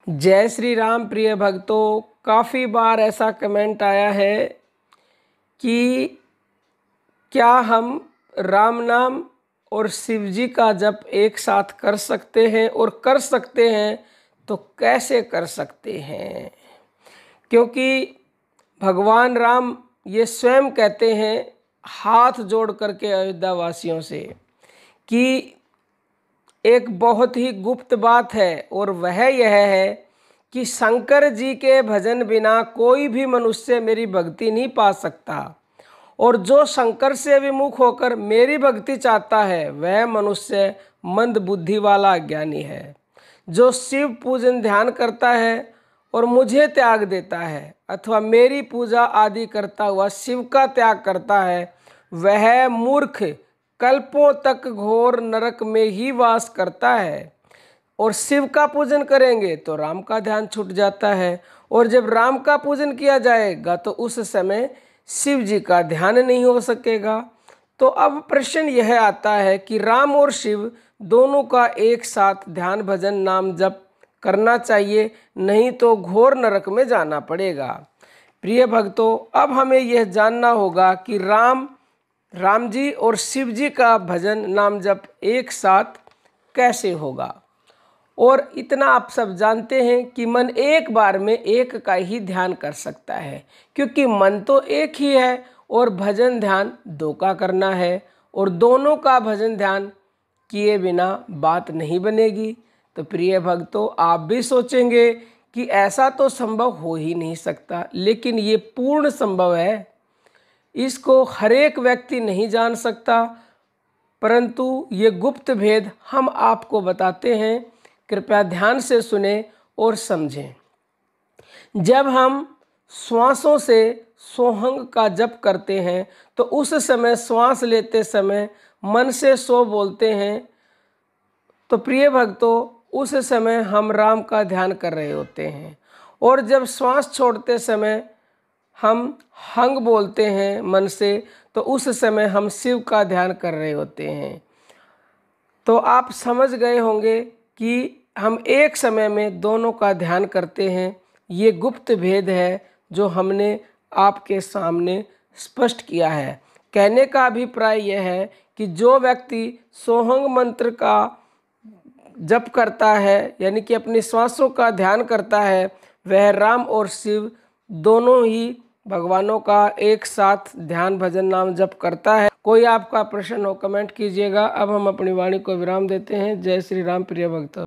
जय श्री राम प्रिय भक्तों। काफ़ी बार ऐसा कमेंट आया है कि क्या हम राम नाम और शिव जी का जप एक साथ कर सकते हैं, और कर सकते हैं तो कैसे कर सकते हैं। क्योंकि भगवान राम ये स्वयं कहते हैं हाथ जोड़ करके अयोध्या वासियों से कि एक बहुत ही गुप्त बात है, और वह यह है कि शंकर जी के भजन बिना कोई भी मनुष्य मेरी भक्ति नहीं पा सकता। और जो शंकर से विमुख होकर मेरी भक्ति चाहता है वह मनुष्य मंद बुद्धि वाला ज्ञानी है। जो शिव पूजन ध्यान करता है और मुझे त्याग देता है, अथवा मेरी पूजा आदि करता हुआ शिव का त्याग करता है, वह मूर्ख कल्पों तक घोर नरक में ही वास करता है। और शिव का पूजन करेंगे तो राम का ध्यान छूट जाता है, और जब राम का पूजन किया जाएगा तो उस समय शिव जी का ध्यान नहीं हो सकेगा। तो अब प्रश्न यह आता है कि राम और शिव दोनों का एक साथ ध्यान भजन नाम जप करना चाहिए, नहीं तो घोर नरक में जाना पड़ेगा। प्रिय भक्तों, अब हमें यह जानना होगा कि राम जी और शिव जी का भजन नाम जप एक साथ कैसे होगा। और इतना आप सब जानते हैं कि मन एक बार में एक का ही ध्यान कर सकता है, क्योंकि मन तो एक ही है और भजन ध्यान दो का करना है, और दोनों का भजन ध्यान किए बिना बात नहीं बनेगी। तो प्रिय भक्तों, आप भी सोचेंगे कि ऐसा तो संभव हो ही नहीं सकता, लेकिन ये पूर्ण संभव है। इसको हर एक व्यक्ति नहीं जान सकता, परंतु ये गुप्त भेद हम आपको बताते हैं। कृपया ध्यान से सुने और समझें। जब हम श्वासों से सोहंग का जप करते हैं तो उस समय श्वास लेते समय मन से सो बोलते हैं। तो प्रिय भक्तों, उस समय हम राम का ध्यान कर रहे होते हैं, और जब श्वास छोड़ते समय हम हंग बोलते हैं मन से, तो उस समय हम शिव का ध्यान कर रहे होते हैं। तो आप समझ गए होंगे कि हम एक समय में दोनों का ध्यान करते हैं। ये गुप्त भेद है जो हमने आपके सामने स्पष्ट किया है। कहने का अभिप्राय यह है कि जो व्यक्ति सोहंग मंत्र का जप करता है, यानी कि अपनी श्वासों का ध्यान करता है, वह राम और शिव दोनों ही भगवानों का एक साथ ध्यान भजन नाम जप करता है। कोई आपका प्रश्न हो कमेंट कीजिएगा। अब हम अपनी वाणी को विराम देते हैं। जय श्री राम प्रिय भक्त।